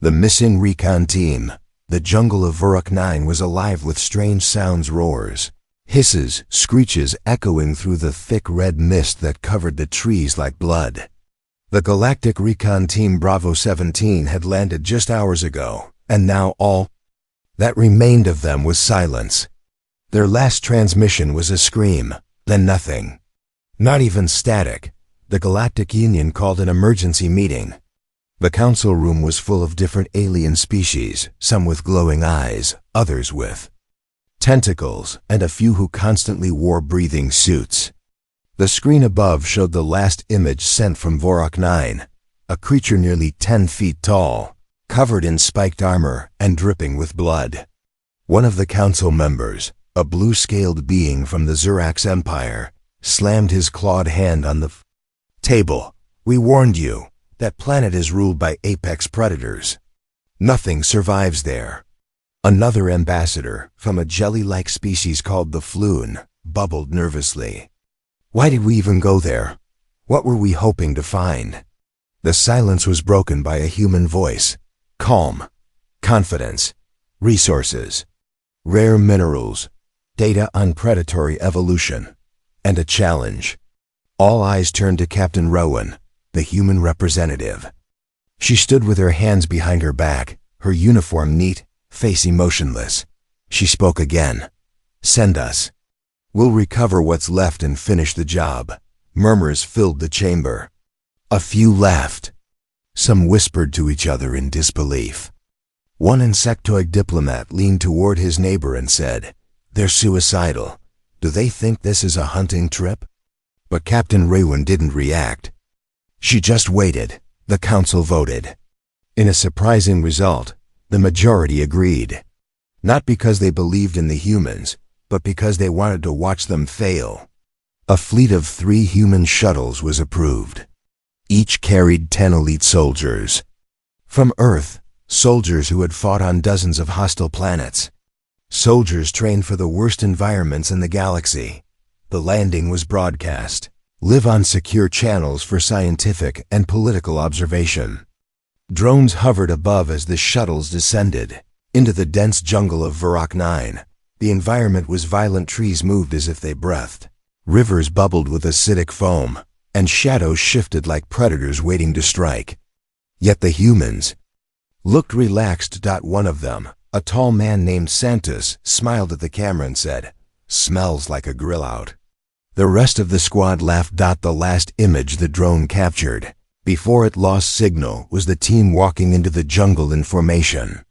The missing recon team. The jungle of Vuruk 9 was alive with strange sounds, roars, hisses, screeches echoing through the thick red mist that covered the trees like blood. The Galactic Recon Team Bravo 17 had landed just hours ago, and now all that remained of them was silence. Their last transmission was a scream, then nothing. Not even static. The Galactic Union called an emergency meeting. The council room was full of different alien species, some with glowing eyes, others with tentacles, and a few who constantly wore breathing suits. The screen above showed the last image sent from Vuruk 9, a creature nearly 10 feet tall, covered in spiked armor and dripping with blood. One of the council members, a blue-scaled being from the Zurax Empire, slammed his clawed hand on the table. "We warned you. That planet is ruled by apex predators. Nothing survives there." Another ambassador, from a jelly-like species called the Floon, bubbled nervously. "Why did we even go there? What were we hoping to find?" The silence was broken by a human voice. Calm. Confidence. Resources. Rare minerals. Data on predatory evolution. And a challenge. All eyes turned to Captain Rowan, the human representative. She stood with her hands behind her back, her uniform neat, face emotionless. She spoke again. "Send us. We'll recover what's left and finish the job." Murmurs filled the chamber. A few laughed. Some whispered to each other in disbelief. One insectoid diplomat leaned toward his neighbor and said, "They're suicidal. Do they think this is a hunting trip?" But Captain Rowan didn't react. She just waited. The council voted. In a surprising result, the majority agreed. Not because they believed in the humans, but because they wanted to watch them fail. A fleet of 3 human shuttles was approved. Each carried 10 elite soldiers. From Earth, soldiers who had fought on dozens of hostile planets. Soldiers trained for the worst environments in the galaxy. The landing was broadcast. Live on secure channels for scientific and political observation. Drones hovered above as the shuttles descended into the dense jungle of Vuruk 9. The environment was violent. Trees moved as if they breathed. Rivers bubbled with acidic foam, and shadows shifted like predators waiting to strike. Yet the humans looked relaxed. One of them, a tall man named Santos, smiled at the camera and said, "Smells like a grill out." The rest of the squad laughed. The last image the drone captured, before it lost signal, was the team walking into the jungle in formation.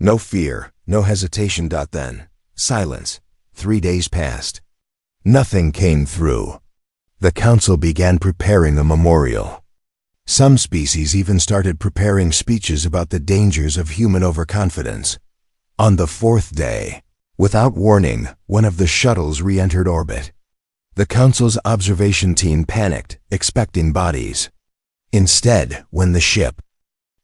No fear, no hesitation. Then, silence. 3 days passed. Nothing came through. The council began preparing a memorial. Some species even started preparing speeches about the dangers of human overconfidence. On the 4th day, without warning, one of the shuttles re-entered orbit. The council's observation team panicked, expecting bodies. Instead, when the ship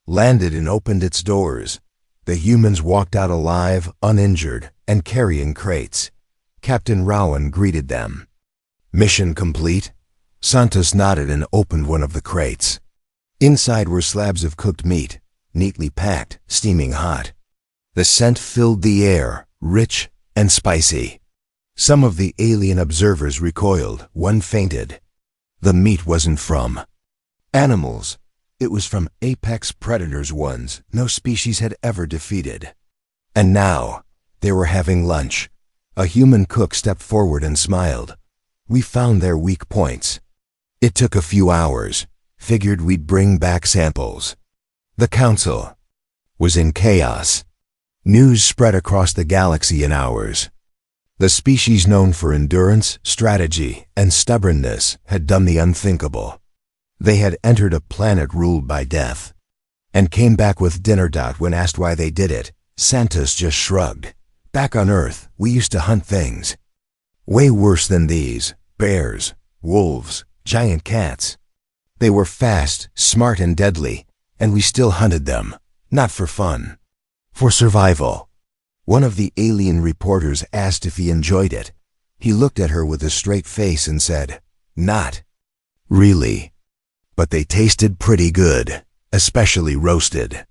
landed and opened its doors, the humans walked out alive, uninjured, and carrying crates. Captain Rowan greeted them. "Mission complete?" Santos nodded and opened one of the crates. Inside were slabs of cooked meat, neatly packed, steaming hot. The scent filled the air, rich and spicy. Some of the alien observers recoiled. One fainted. The meat wasn't from animals. It was from apex predators, ones no species had ever defeated. And now, they were having lunch. A human cook stepped forward and smiled. "We found their weak points. It took a few hours. Figured we'd bring back samples." The council was in chaos. News spread across the galaxy in hours. The species known for endurance, strategy, and stubbornness had done the unthinkable. They had entered a planet ruled by death, and came back with dinner. When asked why they did it, Santos just shrugged. "Back on Earth, we used to hunt things way worse than these: bears, wolves, giant cats. They were fast, smart, and deadly, and we still hunted them, not for fun, for survival." One of the alien reporters asked if he enjoyed it. He looked at her with a straight face and said, "Not really. But they tasted pretty good, especially roasted."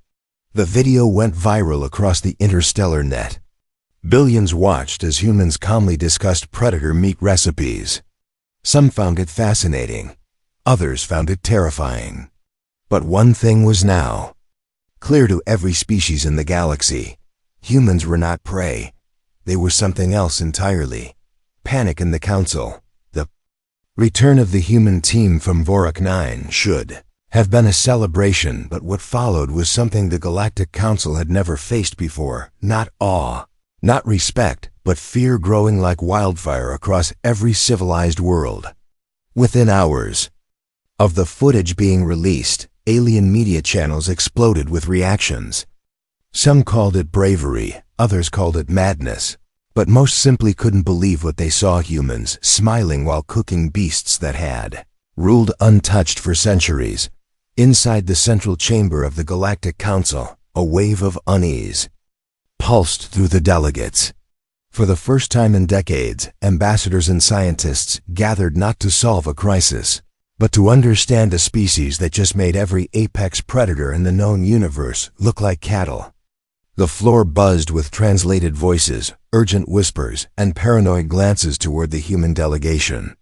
The video went viral across the interstellar net. Billions watched as humans calmly discussed predator meat recipes. Some found it fascinating. Others found it terrifying. But one thing was now clear to every species in the galaxy. Humans were not prey. They were something else entirely. Panic in the Council. The return of the human team from Vorak 9 should have been a celebration, but what followed was something the Galactic Council had never faced before. Not awe, not respect, but fear growing like wildfire across every civilized world. Within hours of the footage being released, alien media channels exploded with reactions. Some called it bravery, others called it madness, but most simply couldn't believe what they saw: humans smiling while cooking beasts that had ruled untouched for centuries. Inside the central chamber of the Galactic Council, a wave of unease pulsed through the delegates. For the first time in decades, ambassadors and scientists gathered not to solve a crisis, but to understand a species that just made every apex predator in the known universe look like cattle. The floor buzzed with translated voices, urgent whispers, and paranoid glances toward the human delegation.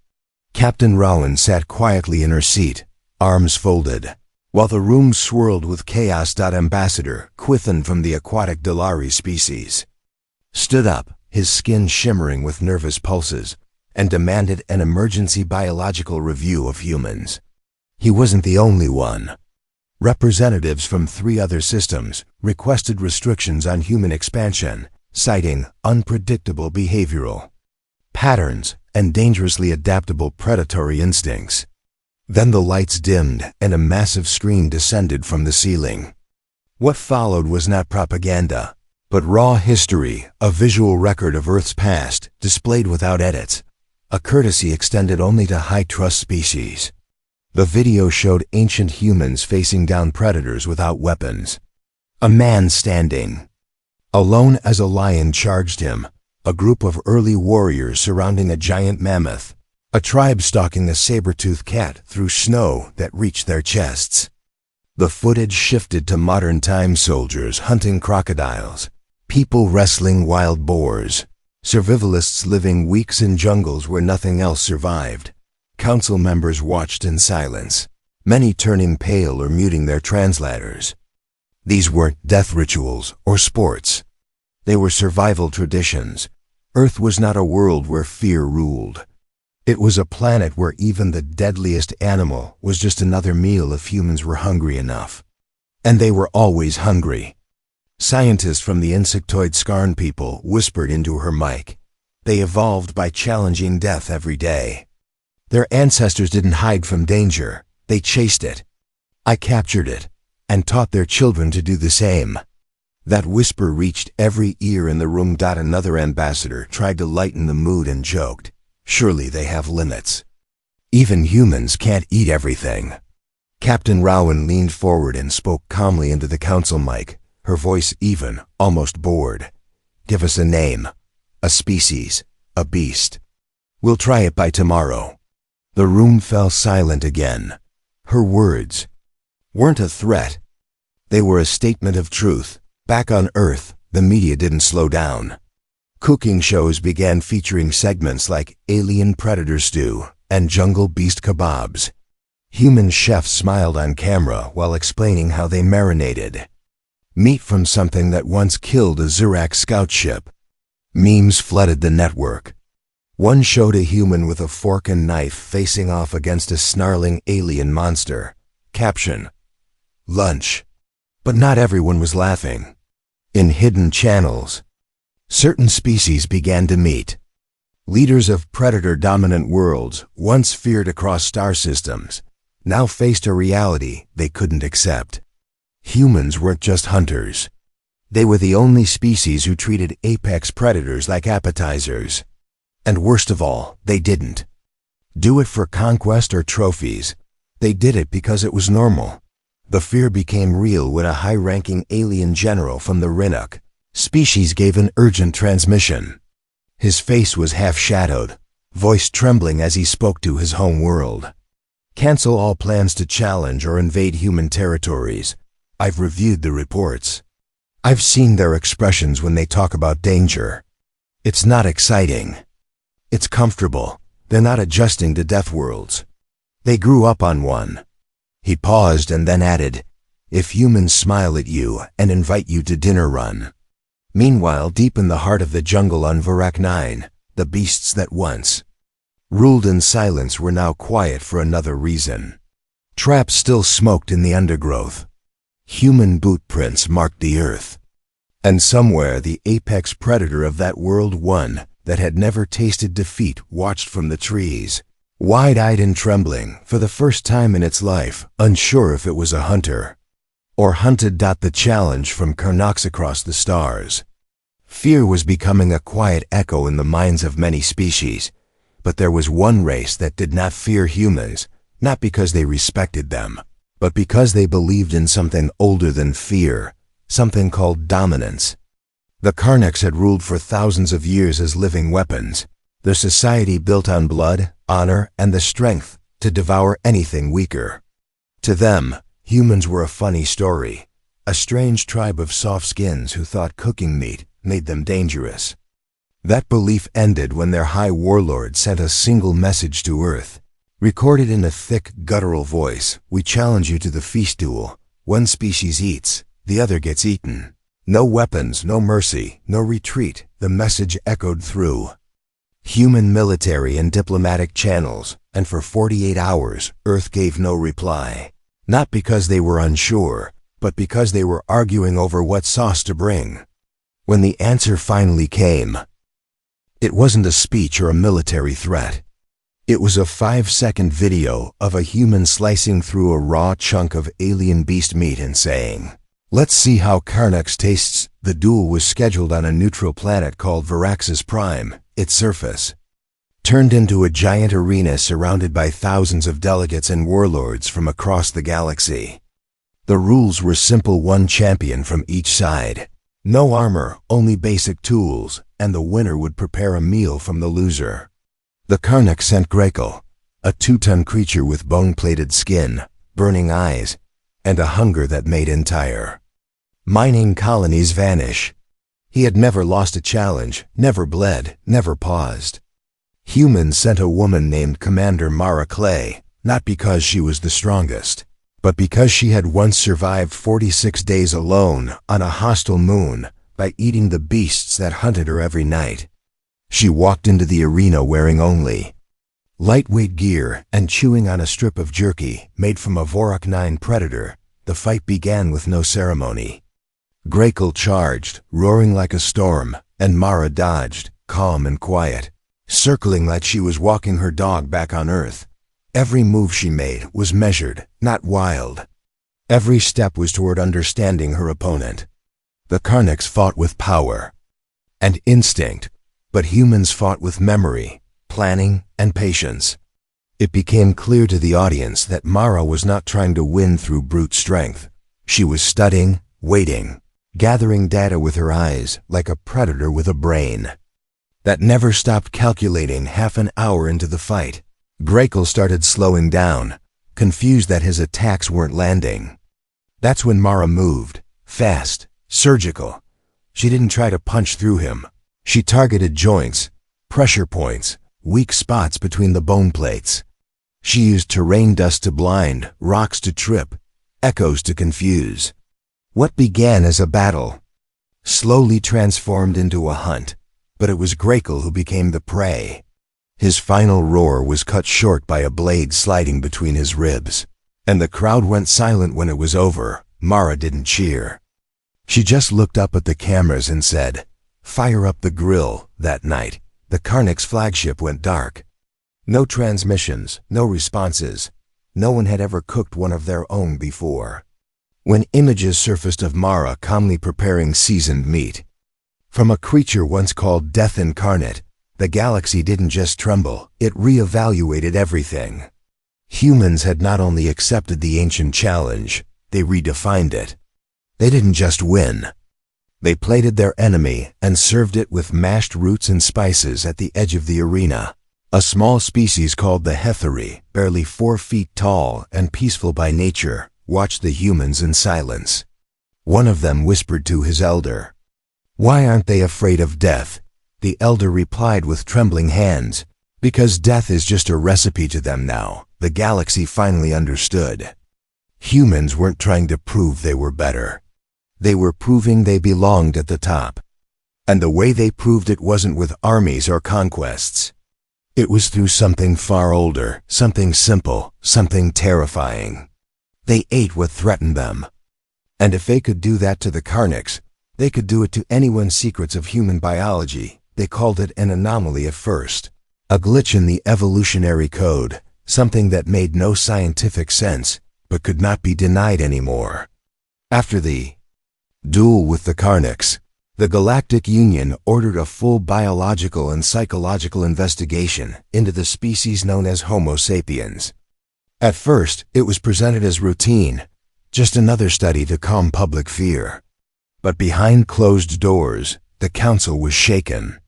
Captain Rowan sat quietly in her seat, arms folded, while the room swirled with chaos. Ambassador Quithan from the aquatic Delari species stood up, his skin shimmering with nervous pulses, and demanded an emergency biological review of humans. He wasn't the only one. Representatives from 3 other systems requested restrictions on human expansion, citing unpredictable behavioral patterns and dangerously adaptable predatory instincts. Then the lights dimmed and a massive screen descended from the ceiling. What followed was not propaganda, but raw history, a visual record of Earth's past, displayed without edits, a courtesy extended only to high-trust species. The video showed ancient humans facing down predators without weapons. A man standing alone as a lion charged him, a group of early warriors surrounding a giant mammoth, a tribe stalking a saber-toothed cat through snow that reached their chests. The footage shifted to modern-time soldiers hunting crocodiles, people wrestling wild boars, survivalists living weeks in jungles where nothing else survived. Council members watched in silence, many turning pale or muting their translators. These weren't death rituals or sports. They were survival traditions. Earth was not a world where fear ruled. It was a planet where even the deadliest animal was just another meal if humans were hungry enough. And they were always hungry. Scientists from the insectoid Skarn people whispered into her mic. They evolved by challenging death every day. Their ancestors didn't hide from danger, they chased it. I captured it, and taught their children to do the same. That whisper reached every ear in the room. Another ambassador tried to lighten the mood and joked, "Surely they have limits. Even humans can't eat everything." Captain Rowan leaned forward and spoke calmly into the council mic, her voice even, almost bored. "Give us a name, a species, a beast. We'll try it by tomorrow." The room fell silent again. Her words weren't a threat. They were a statement of truth. Back on Earth, the media didn't slow down. Cooking shows began featuring segments like alien predator stew and jungle beast kebabs. Human chefs smiled on camera while explaining how they marinated meat from something that once killed a Zurak scout ship. Memes flooded the network. One showed a human with a fork and knife facing off against a snarling alien monster. Caption: "Lunch." But not everyone was laughing. In hidden channels, certain species began to meet. Leaders of predator-dominant worlds, once feared across star systems, now faced a reality they couldn't accept. Humans weren't just hunters. They were the only species who treated apex predators like appetizers. And worst of all, they didn't do it for conquest or trophies. They did it because it was normal. The fear became real when a high-ranking alien general from the Rinnoc species gave an urgent transmission. His face was half-shadowed, voice trembling as he spoke to his home world. "Cancel all plans to challenge or invade human territories. I've reviewed the reports. I've seen their expressions when they talk about danger. It's not exciting. It's comfortable. They're not adjusting to death worlds. They grew up on one. He paused and then added, if humans smile at you and invite you to dinner, run. Meanwhile, deep in the heart of the jungle on Varak 9, the beasts that once ruled in silence were now quiet for another reason. Traps still smoked in the undergrowth. Human boot prints marked the earth. And somewhere the apex predator of that world, one that had never tasted defeat, watched from the trees, wide-eyed and trembling, for the first time in its life, unsure if it was a hunter or hunted. The challenge from Karnax across the stars. Fear was becoming a quiet echo in the minds of many species, but there was one race that did not fear humans, not because they respected them, but because they believed in something older than fear, something called dominance. The Karnax had ruled for thousands of years as living weapons, their society built on blood, honor, and the strength to devour anything weaker. To them, humans were a funny story, a strange tribe of soft skins who thought cooking meat made them dangerous. That belief ended when their high warlord sent a single message to Earth, recorded in a thick, guttural voice: we challenge you to the feast duel. One species eats, the other gets eaten. No weapons, no mercy, no retreat, the message echoed through human military and diplomatic channels, and for 48 hours, Earth gave no reply. Not because they were unsure, but because they were arguing over what sauce to bring. When the answer finally came, it wasn't a speech or a military threat. It was a 5-second video of a human slicing through a raw chunk of alien beast meat and saying, let's see how Karnax tastes. The duel was scheduled on a neutral planet called Varax's Prime. Its surface turned into a giant arena surrounded by thousands of delegates and warlords from across the galaxy. The rules were simple: one champion from each side. No armor, only basic tools, and the winner would prepare a meal from the loser. The Karnax sent Grakel, a 2-ton creature with bone-plated skin, burning eyes, and a hunger that made entire mining colonies vanish. He had never lost a challenge, never bled, never paused. Humans sent a woman named Commander Mara Clay, not because she was the strongest, but because she had once survived 46 days alone on a hostile moon by eating the beasts that hunted her every night. She walked into the arena wearing only lightweight gear and chewing on a strip of jerky made from a Vorak 9 predator. The fight began with no ceremony. Grakel charged, roaring like a storm, and Mara dodged, calm and quiet, circling like she was walking her dog back on Earth. Every move she made was measured, not wild. Every step was toward understanding her opponent. The Karnax fought with power and instinct, but humans fought with memory, planning, and patience. It became clear to the audience that Mara was not trying to win through brute strength. She was studying, waiting, gathering data with her eyes like a predator with a brain that never stopped calculating. Half an hour into the fight, Grakel started slowing down, confused that his attacks weren't landing. That's when Mara moved, fast, surgical. She didn't try to punch through him. She targeted joints, pressure points, weak spots between the bone plates. She used terrain dust to blind, rocks to trip, echoes to confuse. What began as a battle slowly transformed into a hunt, but it was Grakel who became the prey. His final roar was cut short by a blade sliding between his ribs, and the crowd went silent when it was over. Mara didn't cheer. She just looked up at the cameras and said, "Fire up the grill." That night, the Karnax flagship went dark. No transmissions, no responses. No one had ever cooked one of their own before. When images surfaced of Mara calmly preparing seasoned meat from a creature once called Death Incarnate, the galaxy didn't just tremble, it reevaluated everything. Humans had not only accepted the ancient challenge, they redefined it. They didn't just win. They plated their enemy and served it with mashed roots and spices at the edge of the arena. A small species called the Hetheri, barely 4 feet tall and peaceful by nature, watched the humans in silence. One of them whispered to his elder. "Why aren't they afraid of death?" The elder replied with trembling hands. "Because death is just a recipe to them now." The galaxy finally understood. Humans weren't trying to prove they were better. They were proving they belonged at the top. And the way they proved it wasn't with armies or conquests. It was through something far older, something simple, something terrifying. They ate what threatened them. And if they could do that to the Karnics, they could do it to anyone's secrets of human biology. They called it an anomaly at first. A glitch in the evolutionary code, something that made no scientific sense, but could not be denied anymore. After the duel with the Karnics, the Galactic Union ordered a full biological and psychological investigation into the species known as Homo sapiens. At first, it was presented as routine, just another study to calm public fear. But behind closed doors, the council was shaken.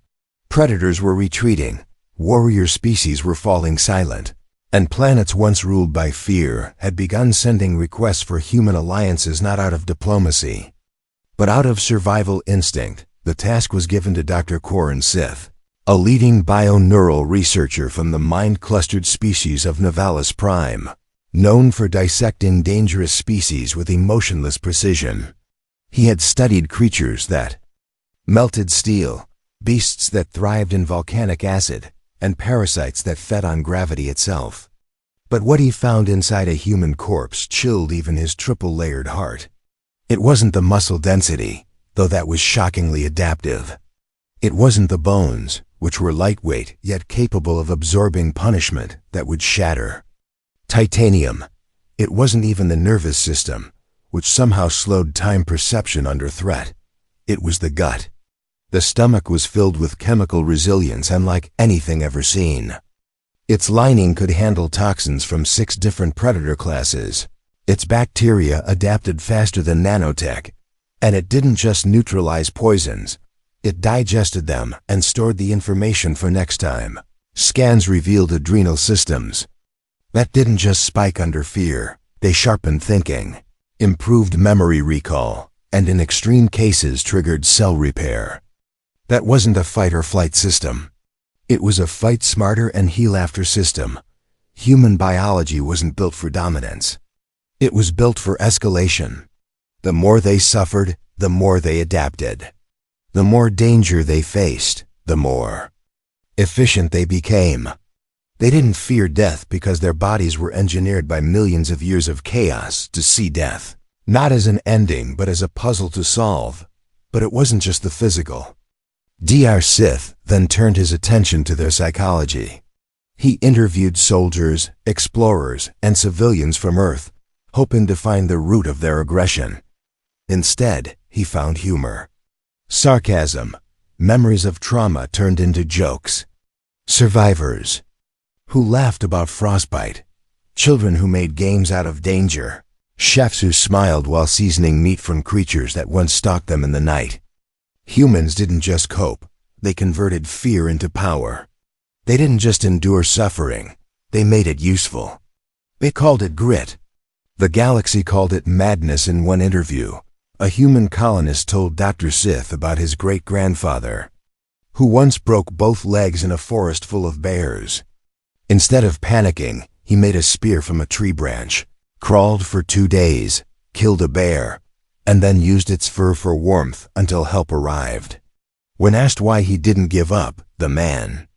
Predators were retreating, warrior species were falling silent, and planets once ruled by fear had begun sending requests for human alliances not out of diplomacy, but out of survival instinct. The task was given to Dr. Corin Sith, a leading bioneural researcher from the mind-clustered species of Nivalis Prime, known for dissecting dangerous species with emotionless precision. He had studied creatures that melted steel, beasts that thrived in volcanic acid, and parasites that fed on gravity itself. But what he found inside a human corpse chilled even his triple-layered heart. It wasn't the muscle density, though that was shockingly adaptive. It wasn't the bones, which were lightweight yet capable of absorbing punishment, that would shatter. Titanium. It wasn't even the nervous system, which somehow slowed time perception under threat. It was the gut. The stomach was filled with chemical resilience unlike anything ever seen. Its lining could handle toxins from 6 different predator classes. Its bacteria adapted faster than nanotech, and it didn't just neutralize poisons. It digested them and stored the information for next time. Scans revealed adrenal systems that didn't just spike under fear. They sharpened thinking, improved memory recall, and in extreme cases triggered cell repair. That wasn't a fight-or-flight system. It was a fight smarter and heal after system. Human biology wasn't built for dominance. It was built for escalation. The more they suffered, the more they adapted. The more danger they faced, the more efficient they became. They didn't fear death because their bodies were engineered by millions of years of chaos to see death, not as an ending but as a puzzle to solve. But it wasn't just the physical. Dr. Sith then turned his attention to their psychology. He interviewed soldiers, explorers, and civilians from Earth, hoping to find the root of their aggression. Instead, he found humor, sarcasm, memories of trauma turned into jokes, survivors who laughed about frostbite, children who made games out of danger, chefs who smiled while seasoning meat from creatures that once stalked them in the night. Humans didn't just cope, they converted fear into power. They didn't just endure suffering, they made it useful. They called it grit. The galaxy called it madness. In one interview, a human colonist told Dr. Sith about his great-grandfather, who once broke both legs in a forest full of bears. Instead of panicking, he made a spear from a tree branch, crawled for 2 days, killed a bear, and then used its fur for warmth until help arrived. When asked why he didn't give up, the man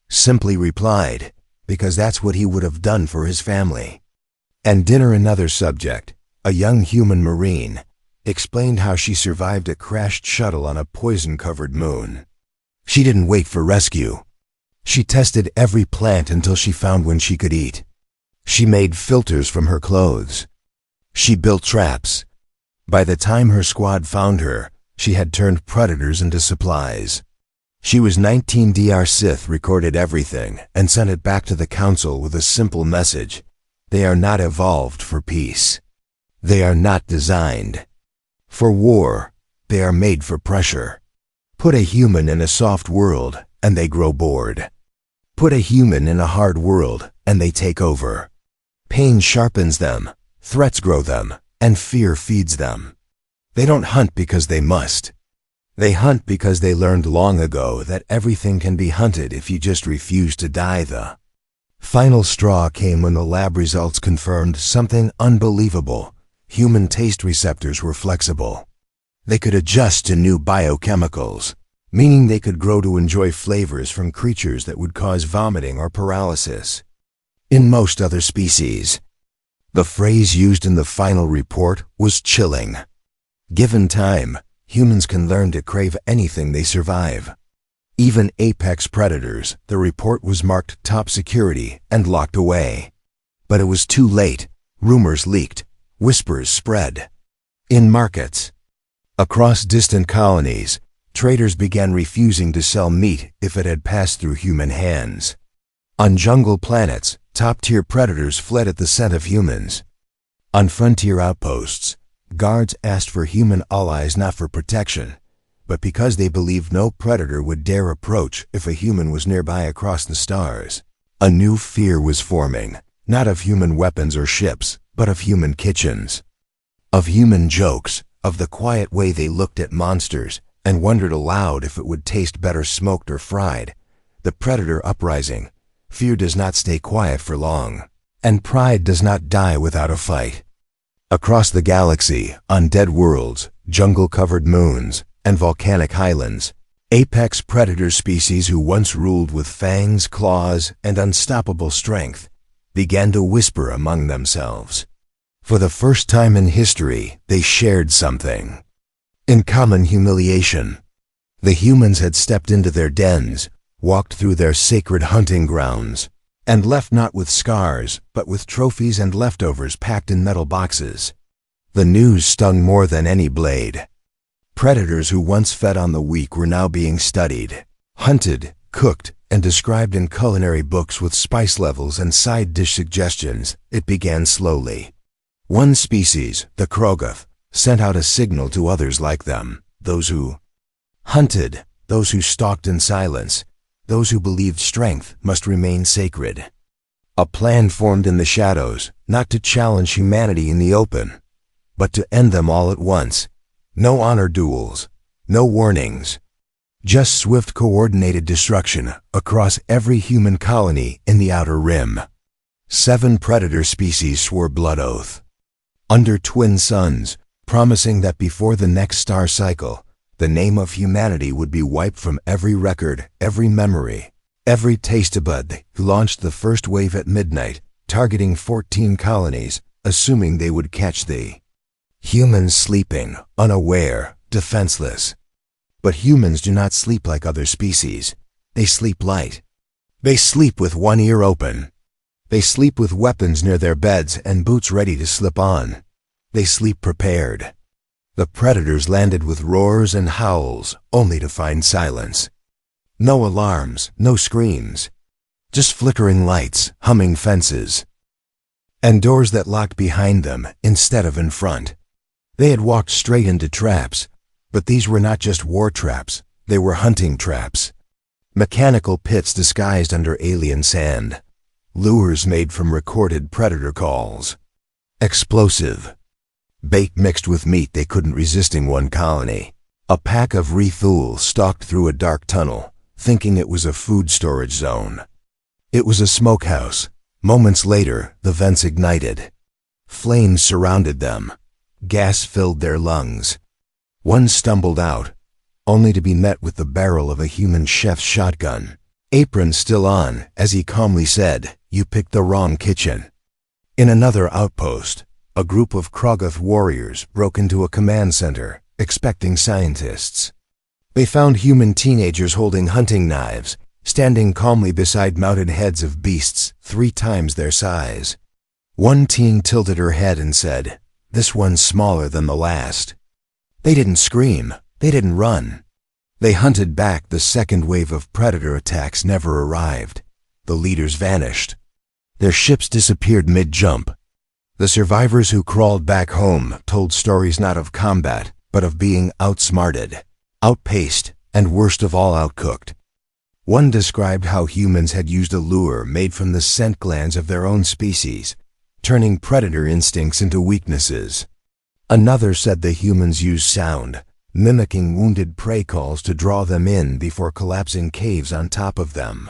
simply replied, because that's what he would have done for his family. And dinner, another subject, a young human marine, explained how she survived a crashed shuttle on a poison-covered moon. She didn't wait for rescue. She tested every plant until she found one she could eat. She made filters from her clothes. She built traps. By the time her squad found her, she had turned predators into supplies. She was 19. Dr. Sith recorded everything and sent it back to the council with a simple message. They are not evolved for peace. They are not designed for war. They are made for pressure. Put a human in a soft world and they grow bored. Put a human in a hard world and they take over. Pain sharpens them, threats grow them, and fear feeds them. They don't hunt because they must. They hunt because they learned long ago that everything can be hunted if you just refuse to die. The final straw came when the lab results confirmed something unbelievable. Human taste receptors were flexible. They could adjust to new biochemicals, meaning they could grow to enjoy flavors from creatures that would cause vomiting or paralysis. In most other species, the phrase used in the final report was chilling. Given time, humans can learn to crave anything they survive. Even apex predators, the report was marked top security and locked away. But it was too late. Rumors leaked. Whispers spread. In markets, across distant colonies, traders began refusing to sell meat if it had passed through human hands. On jungle planets, top-tier predators fled at the scent of humans. On frontier outposts, guards asked for human allies not for protection, but because they believed no predator would dare approach if a human was nearby across the stars. A new fear was forming, not of human weapons or ships, but of human kitchens. Of human jokes, of the quiet way they looked at monsters and wondered aloud if it would taste better smoked or fried. The predator uprising. Fear does not stay quiet for long, and pride does not die without a fight. Across the galaxy, on dead worlds, jungle-covered moons, and volcanic highlands, apex predator species who once ruled with fangs, claws, and unstoppable strength began to whisper among themselves. For the first time in history, they shared something. In common humiliation, the humans had stepped into their dens, walked through their sacred hunting grounds, and left not with scars, but with trophies and leftovers packed in metal boxes. The news stung more than any blade. Predators who once fed on the weak were now being studied, hunted, cooked, and described in culinary books with spice levels and side dish suggestions. It began slowly. One species, the Krogoth, sent out a signal to others like them, those who hunted, those who stalked in silence, those who believed strength must remain sacred. A plan formed in the shadows, not to challenge humanity in the open, but to end them all at once. No honor duels, no warnings, just swift coordinated destruction across every human colony in the Outer Rim. 7 predator species swore blood oath, under twin suns, promising that before the next star cycle, the name of humanity would be wiped from every record, every memory, every taste bud. They launched the first wave at midnight, targeting 14 colonies, assuming they would catch the humans sleeping, unaware, defenseless. But humans do not sleep like other species. They sleep light. They sleep with one ear open. They sleep with weapons near their beds and boots ready to slip on. They sleep prepared. The predators landed with roars and howls, only to find silence. No alarms, no screams. Just flickering lights, humming fences, and doors that locked behind them instead of in front. They had walked straight into traps, but these were not just war traps, they were hunting traps. Mechanical pits disguised under alien sand. Lures made from recorded predator calls. Explosive bait mixed with meat they couldn't resist in one colony. A pack of Rethul stalked through a dark tunnel, thinking it was a food storage zone. It was a smokehouse. Moments later, the vents ignited. Flames surrounded them. Gas filled their lungs. One stumbled out, only to be met with the barrel of a human chef's shotgun. Apron still on, as he calmly said, "You picked the wrong kitchen." In another outpost, a group of Krogoth warriors broke into a command center, expecting scientists. They found human teenagers holding hunting knives, standing calmly beside mounted heads of beasts 3 times their size. One teen tilted her head and said, "This one's smaller than the last." They didn't scream. They didn't run. They hunted back. The second wave of predator attacks never arrived. The leaders vanished. Their ships disappeared mid-jump. The survivors who crawled back home told stories not of combat, but of being outsmarted, outpaced, and worst of all, outcooked. One described how humans had used a lure made from the scent glands of their own species, turning predator instincts into weaknesses. Another said the humans used sound, mimicking wounded prey calls to draw them in before collapsing caves on top of them.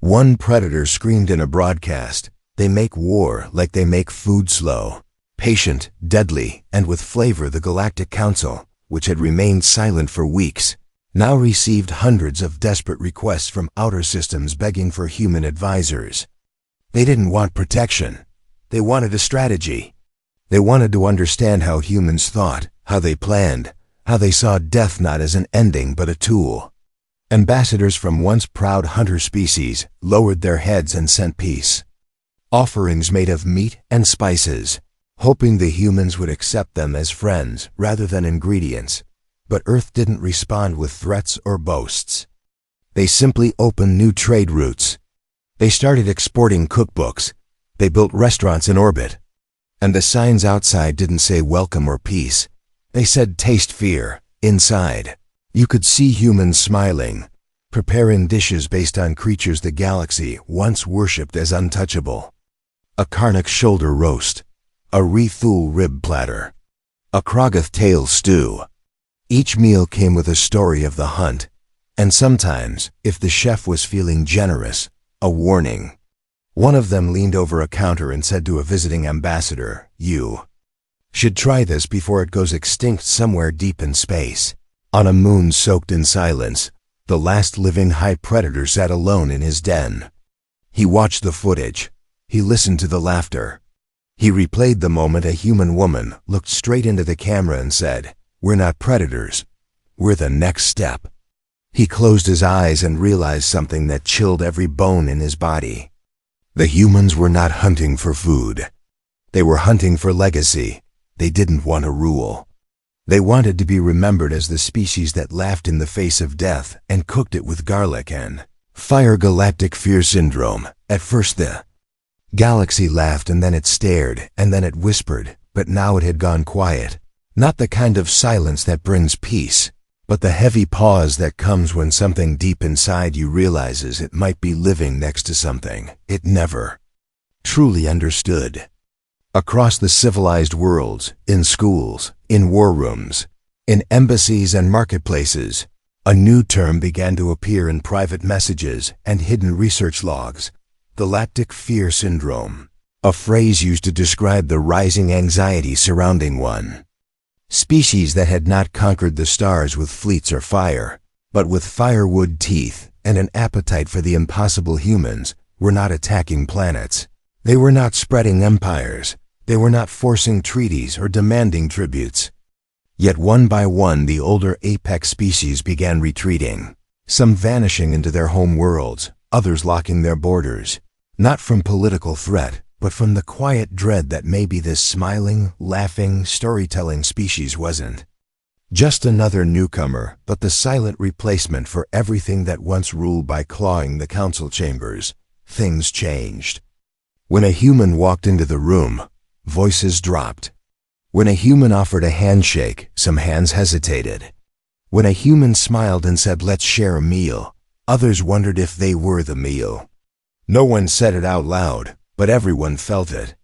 One predator screamed in a broadcast, "They make war like they make food slow, patient, deadly, and with flavor." The Galactic Council, which had remained silent for weeks, now received hundreds of desperate requests from outer systems begging for human advisors. They didn't want protection. They wanted a strategy. They wanted to understand how humans thought, how they planned, how they saw death not as an ending but a tool. Ambassadors from once proud hunter species lowered their heads and sent peace. Offerings made of meat and spices, hoping the humans would accept them as friends rather than ingredients. But Earth didn't respond with threats or boasts. They simply opened new trade routes. They started exporting cookbooks. They built restaurants in orbit. And the signs outside didn't say welcome or peace. They said taste fear. Inside, you could see humans smiling, preparing dishes based on creatures the galaxy once worshipped as untouchable. A Karnak shoulder roast, a Rethul rib platter, a Krogoth tail stew. Each meal came with a story of the hunt, and sometimes, if the chef was feeling generous, a warning. One of them leaned over a counter and said to a visiting ambassador, "You should try this before it goes extinct somewhere deep in space." On a moon soaked in silence, the last living high predator sat alone in his den. He watched the footage. He listened to the laughter. He replayed the moment a human woman looked straight into the camera and said, "We're not predators. We're the next step." He closed his eyes and realized something that chilled every bone in his body. The humans were not hunting for food. They were hunting for legacy. They didn't want to rule. They wanted to be remembered as the species that laughed in the face of death and cooked it with garlic and fire. Galactic fear syndrome. At first the galaxy laughed, and then it stared, and then it whispered, but now it had gone quiet. Not the kind of silence that brings peace, but the heavy pause that comes when something deep inside you realizes it might be living next to something it never truly understood. Across the civilized worlds, in schools, in war rooms, in embassies and marketplaces, a new term began to appear in private messages and hidden research logs: Galactic fear syndrome, a phrase used to describe the rising anxiety surrounding one species that had not conquered the stars with fleets or fire, but with firewood teeth and an appetite for the impossible. Humans were not attacking planets. They were not spreading empires. They were not forcing treaties or demanding tributes. Yet one by one the older apex species began retreating, some vanishing into their home worlds, others locking their borders, not from political threat, but from the quiet dread that maybe this smiling, laughing, storytelling species wasn't just another newcomer, but the silent replacement for everything that once ruled by clawing the council chambers. Things changed. When a human walked into the room, voices dropped. When a human offered a handshake, some hands hesitated. When a human smiled and said, "Let's share a meal," others wondered if they were the meal. No one said it out loud, but everyone felt it.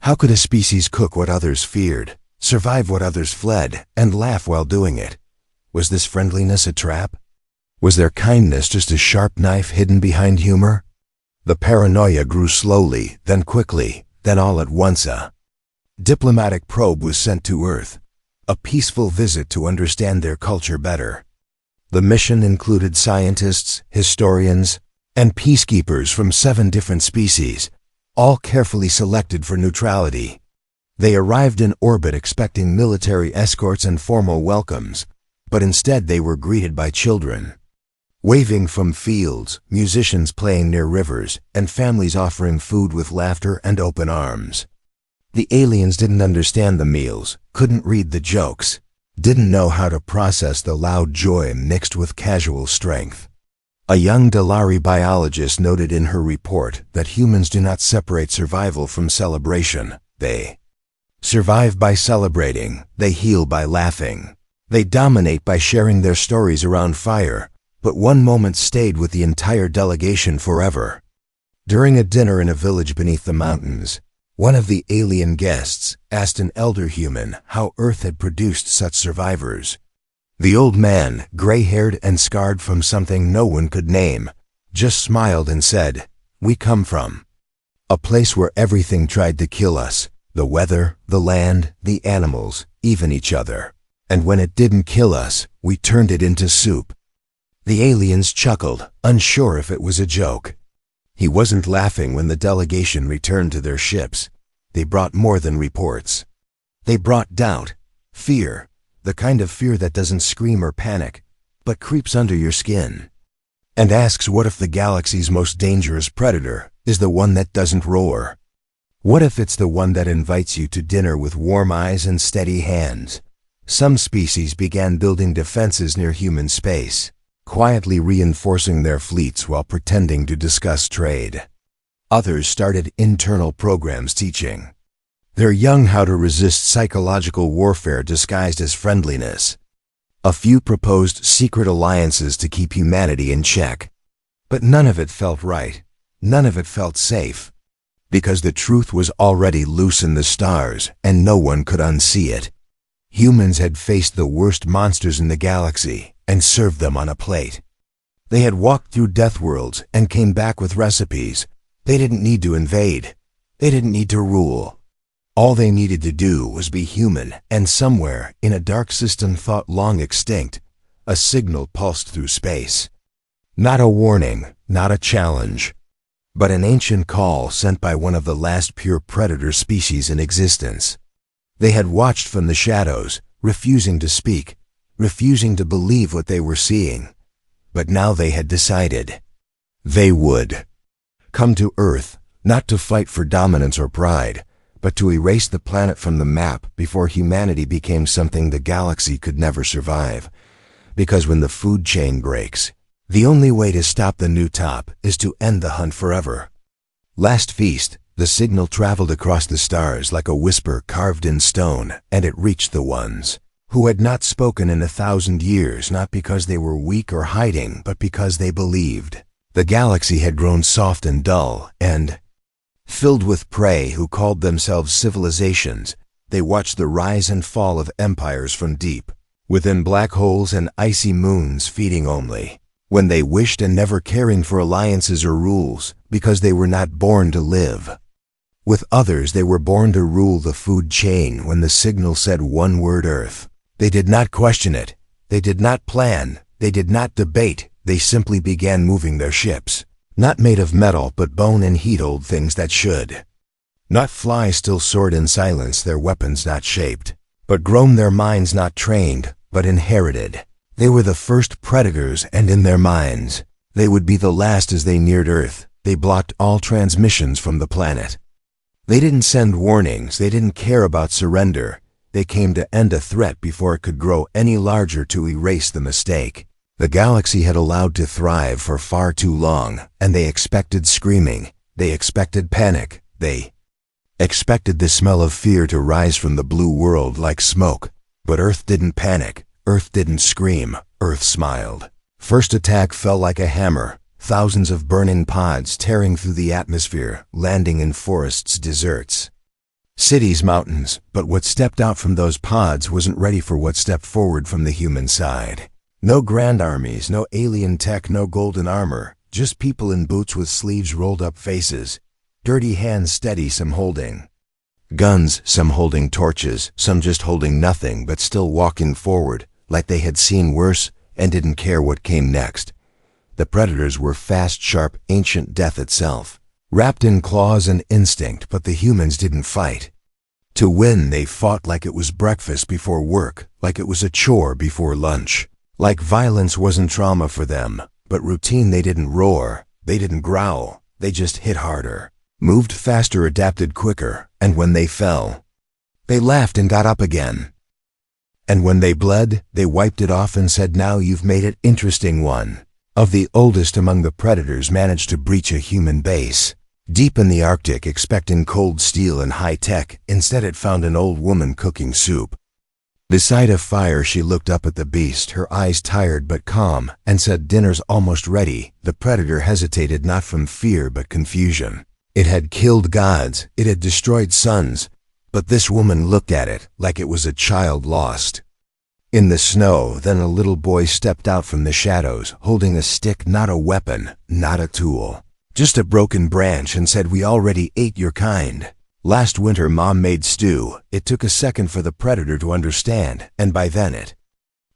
How could a species cook what others feared, survive what others fled, and laugh while doing it? Was this friendliness a trap? Was their kindness just a sharp knife hidden behind humor? The paranoia grew slowly, then quickly, then all at once. A diplomatic probe was sent to Earth, a peaceful visit to understand their culture better. The mission included scientists, historians, and peacekeepers from 7 different species, all carefully selected for neutrality. They arrived in orbit expecting military escorts and formal welcomes, but instead they were greeted by children waving from fields, musicians playing near rivers, and families offering food with laughter and open arms. The aliens didn't understand the meals, couldn't read the jokes, didn't know how to process the loud joy mixed with casual strength. A young Dalari biologist noted in her report that humans do not separate survival from celebration. They survive by celebrating, they heal by laughing, they dominate by sharing their stories around fire. But one moment stayed with the entire delegation forever. During a dinner in a village beneath the mountains, One of the alien guests asked an elder human how Earth had produced such survivors. The old man, gray-haired and scarred from something no one could name, just smiled and said, "We come from a place where everything tried to kill us, the weather, the land, the animals, even each other. And when it didn't kill us, we turned it into soup." The aliens chuckled, unsure if it was a joke. He wasn't laughing when the delegation returned to their ships. They brought more than reports. They brought doubt, fear, the kind of fear that doesn't scream or panic, but creeps under your skin, and asks what if the galaxy's most dangerous predator is the one that doesn't roar? What if it's the one that invites you to dinner with warm eyes and steady hands? Some species began building defenses near human space, quietly reinforcing their fleets while pretending to discuss trade. Others started internal programs teaching their young how to resist psychological warfare disguised as friendliness. A few proposed secret alliances to keep humanity in check. But none of it felt right. None of it felt safe. Because the truth was already loose in the stars, and no one could unsee it. Humans had faced the worst monsters in the galaxy and served them on a plate. They had walked through death worlds and came back with recipes. They didn't need to invade. They didn't need to rule. All they needed to do was be human, and somewhere in a dark system thought long extinct, a signal pulsed through space. Not a warning, not a challenge, but an ancient call sent by one of the last pure predator species in existence. They had watched from the shadows, refusing to speak, refusing to believe what they were seeing. But now they had decided. They would come to Earth, not to fight for dominance or pride, but to erase the planet from the map before humanity became something the galaxy could never survive. Because when the food chain breaks, the only way to stop the new top is to end the hunt forever. Last feast, the signal traveled across the stars like a whisper carved in stone, and it reached the ones who had not spoken in 1,000 years, not because they were weak or hiding, but because they believed. The galaxy had grown soft and dull, and filled with prey who called themselves civilizations. They watched the rise and fall of empires from deep, within black holes and icy moons, feeding only when they wished and never caring for alliances or rules, because they were not born to live. With others, they were born to rule the food chain. When the signal said one word, Earth, they did not question it. They did not plan. They did not debate. They simply began moving their ships. Not made of metal, but bone and heat, old things that should not fly, still soared in silence, their weapons not shaped, but grown, their minds not trained, but inherited. They were the first predators, and in their minds, they would be the last. As they neared Earth, they blocked all transmissions from the planet. They didn't send warnings. They didn't care about surrender. They came to end a threat before it could grow any larger, to erase the mistake the galaxy had allowed to thrive for far too long, and they expected screaming. They expected panic. They expected the smell of fear to rise from the blue world like smoke. But Earth didn't panic. Earth didn't scream. Earth smiled. First attack fell like a hammer. Thousands of burning pods tearing through the atmosphere, landing in forests, deserts, cities, mountains. But what stepped out from those pods wasn't ready for what stepped forward from the human side. No grand armies, no alien tech, no golden armor, just people in boots with sleeves rolled up, faces, dirty hands steady, some holding guns, some holding torches, some just holding nothing, but still walking forward like they had seen worse and didn't care what came next. The predators were fast, sharp, ancient death itself, wrapped in claws and instinct, but the humans didn't fight. To win, they fought like it was breakfast before work, like it was a chore before lunch. Like violence wasn't trauma for them, but routine. They didn't roar, they didn't growl, they just hit harder, moved faster, adapted quicker, and when they fell, they laughed and got up again. And when they bled, they wiped it off and said, "Now you've made it interesting." One of the oldest among the predators managed to breach a human base, deep in the Arctic, expecting cold steel and high tech. Instead, it found an old woman cooking soup. Beside a fire, she looked up at the beast, her eyes tired but calm, and said, "Dinner's almost ready." The predator hesitated, not from fear but confusion. It had killed gods, it had destroyed suns, but this woman looked at it like it was a child lost. In the snow, then a little boy stepped out from the shadows, holding a stick, not a weapon, not a tool. Just a broken branch, and said, "We already ate your kind. Last winter Mom made stew." It took a second for the predator to understand, and by then it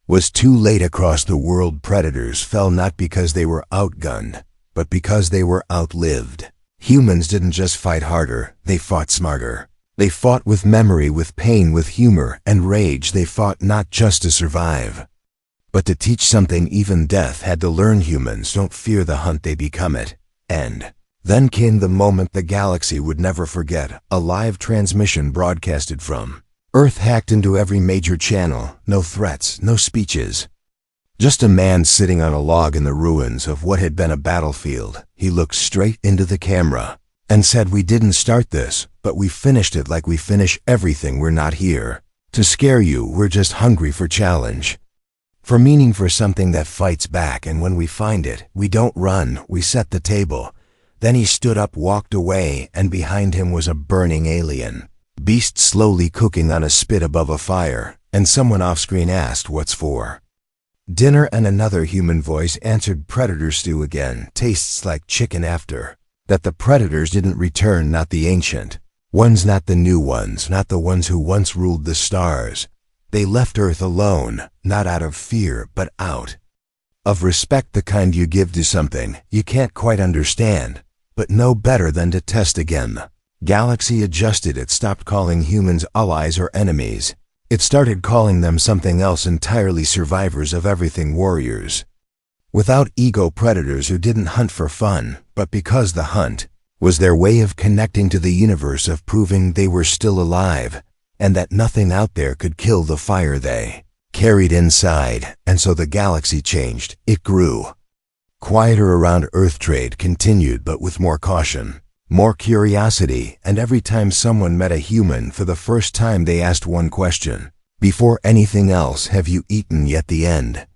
was too late. Across the world, predators fell not because they were outgunned, but because they were outlived. Humans didn't just fight harder, they fought smarter. They fought with memory, with pain, with humor and rage. They fought not just to survive, but to teach something. Even death had to learn. Humans don't fear the hunt, they become it. And then came the moment the galaxy would never forget. A live transmission broadcasted from Earth, hacked into every major channel. No threats, no speeches. Just a man sitting on a log in the ruins of what had been a battlefield. He looked straight into the camera and said, "We didn't start this, but we finished it like we finish everything. We're not here to scare you, we're just hungry for challenge, for meaning, for something that fights back. And when we find it, we don't run, we set the table." Then he stood up, walked away, and behind him was a burning alien beast slowly cooking on a spit above a fire. And someone off-screen asked, "What's for dinner?" And another human voice answered, "Predator stew again. Tastes like chicken." After that, the predators didn't return, not the ancient ones, not the new ones, not the ones who once ruled the stars. They left Earth alone, not out of fear, but out of respect, the kind you give to something you can't quite understand, but know better than to test again. The galaxy adjusted. It stopped calling humans allies or enemies. It started calling them something else entirely: survivors of everything, warriors without ego, predators who didn't hunt for fun, but because the hunt was their way of connecting to the universe, of proving they were still alive, and that nothing out there could kill the fire they carried inside. And so the galaxy changed. It grew quieter around Earth. Trade continued, but with more caution, more curiosity, and every time someone met a human for the first time, they asked one question before anything else: "Have you eaten yet?" The end